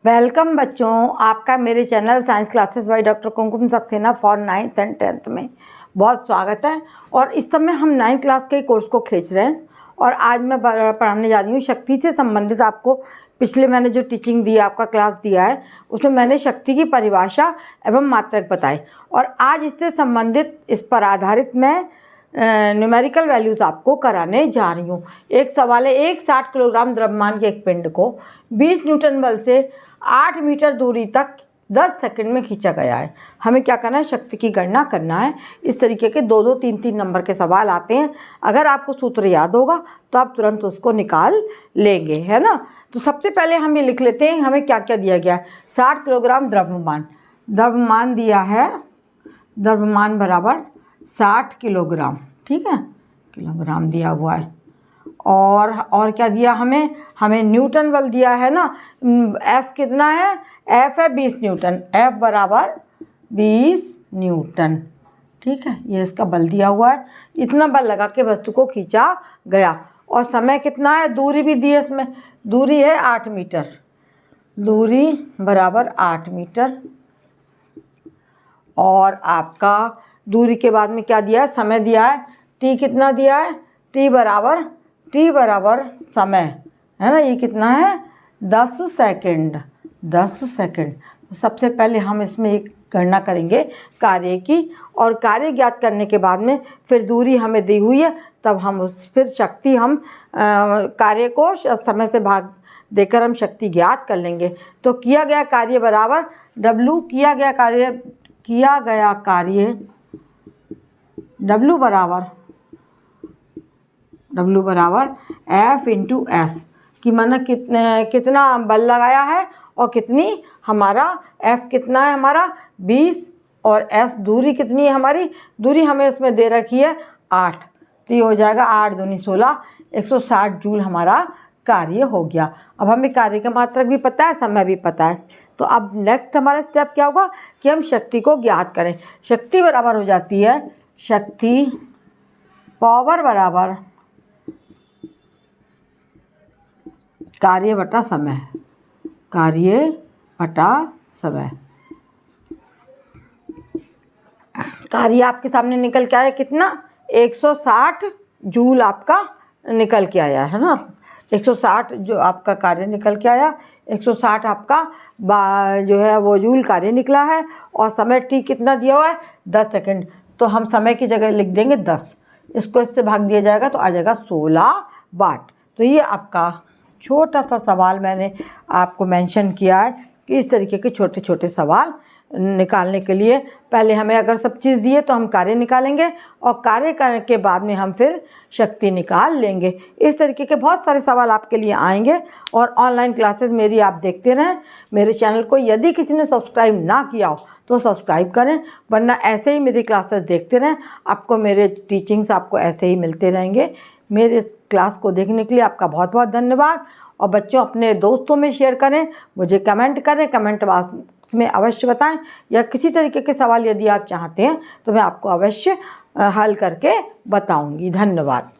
Welcome बच्चों, आपका मेरे channel science classes by doctor Kumkum Saxena for 9th and 10th में बहुत स्वागत है। और इस समय हम 9th क्लास के कोर्स को खींच रहे हैं और आज मैं पढ़ाने जा रही हूँ शक्ति से संबंधित। आपको पिछले मैंने जो टीचिंग दी, आपका क्लास दिया है, उसमें मैंने शक्ति की परिभाषा एवं मात्रक बताए और आज इससे संबंधित इस पर आधारित मैं न्यूमेरिकल वैल्यूज़ आपको कराने जा रही हूँ। एक सवाल है, एक 60 किलोग्राम द्रव्यमान के एक पिंड को 20 न्यूटन बल से 8 मीटर दूरी तक 10 सेकंड में खींचा गया है। हमें क्या करना है, शक्ति की गणना करना है। इस तरीके के 2-2, 3-3 नंबर के सवाल आते हैं। अगर आपको सूत्र याद होगा तो आप तुरंत उसको निकाल लेंगे, है ना। तो सबसे पहले हम ये लिख लेते हैं हमें क्या क्या दिया गया है। 60 किलोग्राम द्रव्यमान दिया है, द्रव्यमान बराबर 60 किलोग्राम, ठीक है, किलोग्राम दिया हुआ है। और क्या दिया हमें न्यूटन बल दिया है ना। F कितना है, F है 20 न्यूटन, F बराबर 20 न्यूटन, ठीक है, ये इसका बल दिया हुआ है। इतना बल लगा के वस्तु को खींचा गया। और समय कितना है, दूरी भी दी है इसमें, दूरी है 8 मीटर, दूरी बराबर 8 मीटर। और आपका दूरी के बाद में क्या दिया है, समय दिया है, टी कितना दिया है, टी बराबर समय है ना, ये कितना है 10 सेकंड, 10 सेकंड। तो सबसे पहले हम इसमें एक गणना करेंगे कार्य की, और कार्य ज्ञात करने के बाद में फिर दूरी हमें दी हुई है, तब हम फिर शक्ति कार्य को समय से भाग देकर हम शक्ति ज्ञात कर लेंगे। तो किया गया कार्य बराबर W, किया गया कार्य W बराबर F इंटू एस, कि माना कितना बल लगाया है और कितनी हमारा F कितना है हमारा 20, और S दूरी कितनी है हमारी, दूरी हमें इसमें दे रखी है 8, तो ये हो जाएगा 8 दूनी 16, 160 जूल हमारा कार्य हो गया। अब हमें कार्य का मात्रक भी पता है, समय भी पता है। तो अब नेक्स्ट हमारा स्टेप क्या होगा कि हम शक्ति को ज्ञात करें। शक्ति बराबर हो जाती है, शक्ति पावर बराबर कार्य बटा समय, कार्य बटा समय। कार्य आपके सामने निकल के आया कितना, 160 जूल आपका निकल के आया है ना। 160 जो आपका कार्य निकल के आया, 160 आपका जो है वो जूल कार्य निकला है। और समय टी कितना दिया हुआ है, 10 सेकंड। तो हम समय की जगह लिख देंगे 10, इसको इससे भाग दिया जाएगा तो आ जाएगा 16 वाट। तो ये आपका छोटा सा सवाल मैंने आपको मेंशन किया है कि इस तरीके के छोटे छोटे सवाल निकालने के लिए पहले हमें अगर सब चीज़ दिए तो हम कार्य निकालेंगे, और कार्य करने के बाद में हम फिर शक्ति निकाल लेंगे। इस तरीके के बहुत सारे सवाल आपके लिए आएंगे। और ऑनलाइन क्लासेस मेरी आप देखते रहें। मेरे चैनल को यदि किसी ने सब्सक्राइब ना किया हो तो सब्सक्राइब करें, वरना ऐसे ही मेरी क्लासेस देखते रहें, आपको मेरे टीचिंग्स आपको ऐसे ही मिलते रहेंगे। मेरे क्लास को देखने के लिए आपका बहुत बहुत धन्यवाद। और बच्चों अपने दोस्तों में शेयर करें, मुझे कमेंट करें, कमेंट बॉक्स में अवश्य बताएं, या किसी तरीके के सवाल यदि आप चाहते हैं तो मैं आपको अवश्य हल करके बताऊंगी। धन्यवाद।